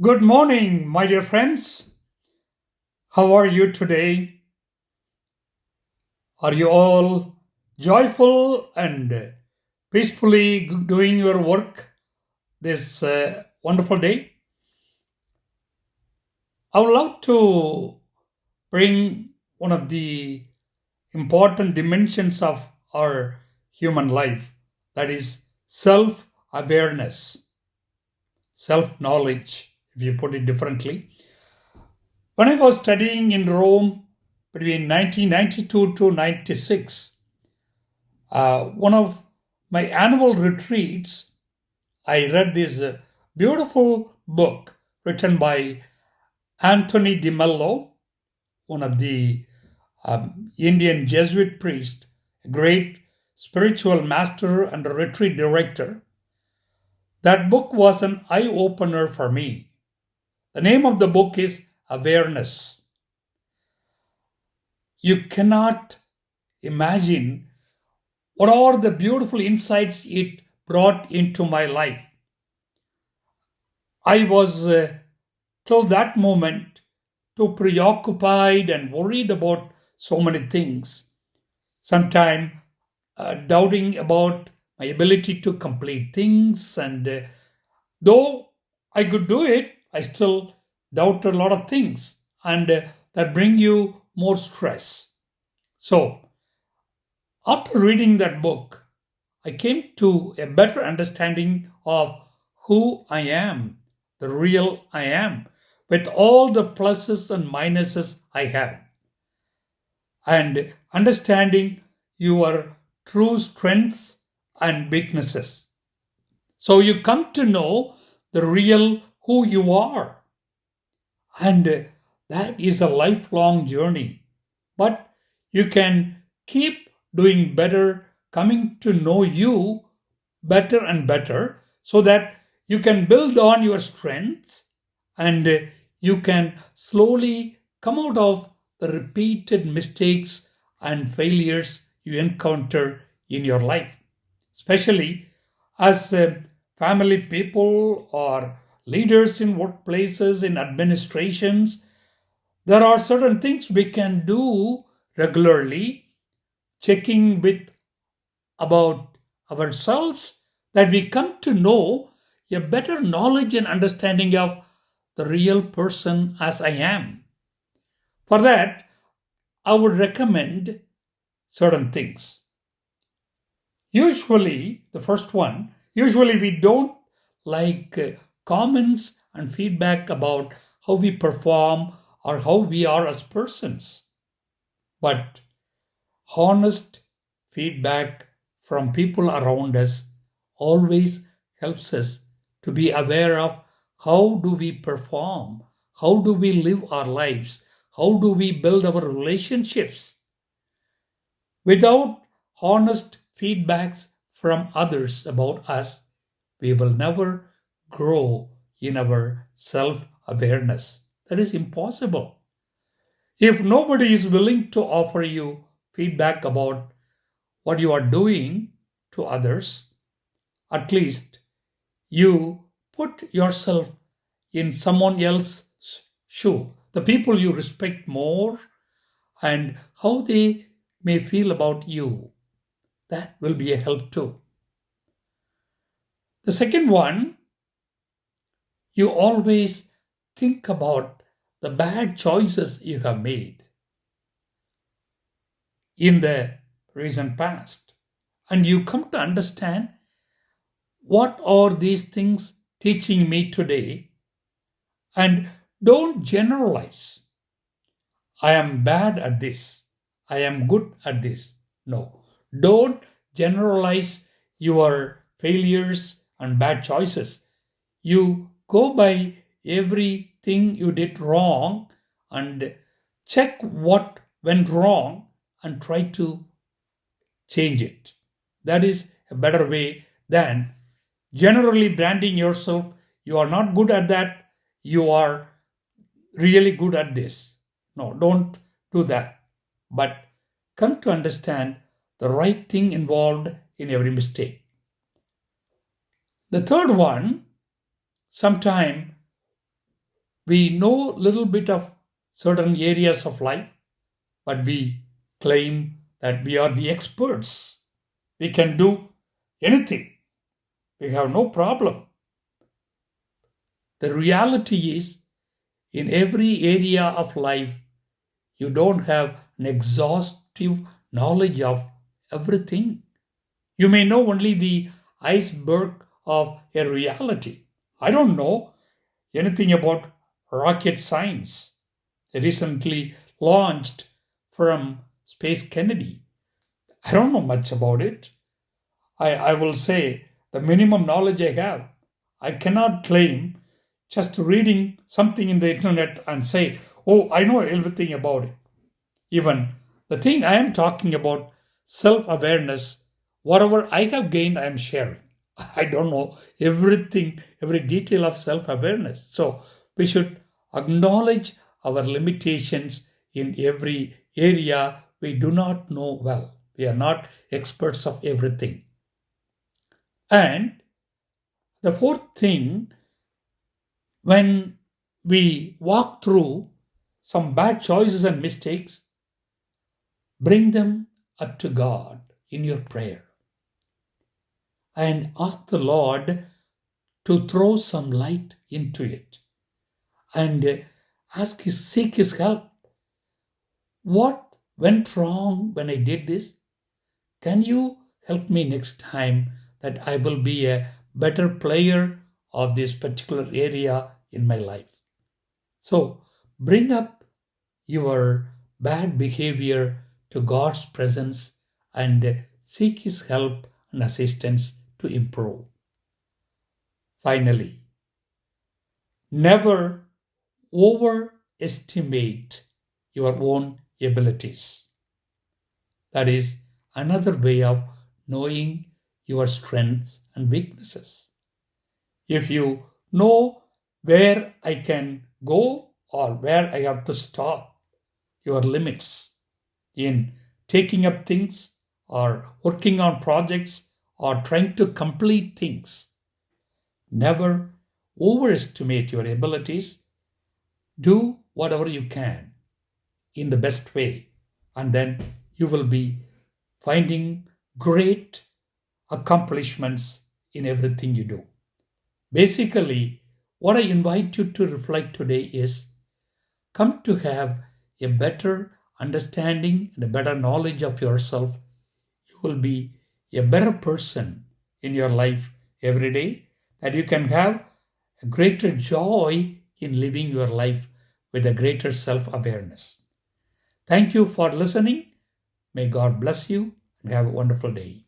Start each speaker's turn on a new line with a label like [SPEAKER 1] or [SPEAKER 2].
[SPEAKER 1] Good morning, my dear friends. How are you today? Are you all joyful and peacefully doing your work this wonderful day? I would love to bring one of the important dimensions of our human life, that is self awareness, self knowledge, if you put it differently. When I was studying in Rome between 1992 to 96, one of my annual retreats, I read this beautiful book written by Anthony de Mello, one of the Indian Jesuit priest, a great spiritual master and a retreat director. That book was an eye opener for me. The name of the book is Awareness. You cannot imagine what are the beautiful insights it brought into my life. I was, till that moment, too preoccupied and worried about so many things. Sometimes doubting about my ability to complete things, and though I could do it, I still doubt a lot of things, and that bring you more stress. So, after reading that book, I came to a better understanding of who I am, the real I am, with all the pluses and minuses I have, and understanding your true strengths and weaknesses. So you come to know the real who you are, and that is a lifelong journey. But you can keep doing better, coming to know you better and better, so that you can build on your strengths, and you can slowly come out of the repeated mistakes and failures you encounter in your life, especially as family people or leaders in workplaces, in administrations. There are certain things we can do regularly, checking with about ourselves, that we come to know a better knowledge and understanding of the real person as I am. For that, I would recommend certain things. Usually, the first one, usually we don't like comments and feedback about how we perform or how we are as persons. But honest feedback from people around us always helps us to be aware of how do we perform, how do we live our lives, how do we build our relationships. Without honest feedbacks from others about us, we will never grow in our self awareness. That is impossible. If nobody is willing to offer you feedback about what you are doing to others, at least you put yourself in someone else's shoe, the people you respect more, and how they may feel about you. That will be a help too. The second one, you always think about the bad choices you have made in the recent past, and you come to understand what are these things teaching me today. And don't generalize. I am bad at this. I am good at this. No. Don't generalize your failures and bad choices. You go by everything you did wrong and check what went wrong and try to change it. That is a better way than generally branding yourself. You are not good at that. You are really good at this. No, don't do that. But come to understand the right thing involved in every mistake. The third one, sometime We know little bit of certain areas of life, but we claim that we are the experts. We can do anything. We have no problem. The reality is, in every area of life, you don't have an exhaustive knowledge of everything. You may know only the iceberg of a reality. I don't know anything about rocket science. They recently launched from Space Kennedy. I don't know much about it. I will say the minimum knowledge I have. I cannot claim just reading something in the internet and say, oh, I know everything about it. Even the thing I am talking about, self awareness, whatever I have gained, I am sharing. I don't know everything, every detail of self awareness. So we should acknowledge our limitations in every area we do not know well. We are not experts of everything. And the fourth thing, when we walk through some bad choices and mistakes, bring them up to God in your prayer and ask the Lord to throw some light into it and seek His help. What went wrong when I did this? Can you help me next time that I will be a better player of this particular area in my life? So bring up your bad behavior to God's presence and seek His help and assistance to improve. Finally, never overestimate your own abilities. That is another way of knowing your strengths and weaknesses. If you know where I can go or where I have to stop, your limits in taking up things or working on projects or trying to complete things, never overestimate your abilities. Do whatever you can in the best way, and then you will be finding great accomplishments in everything you do. Basically, what I invite you to reflect today is, come to have a better understanding and a better knowledge of yourself. You will be a better person in your life every day, that you can have a greater joy in living your life with a greater self awareness. Thank you for listening. May God bless you and have a wonderful day.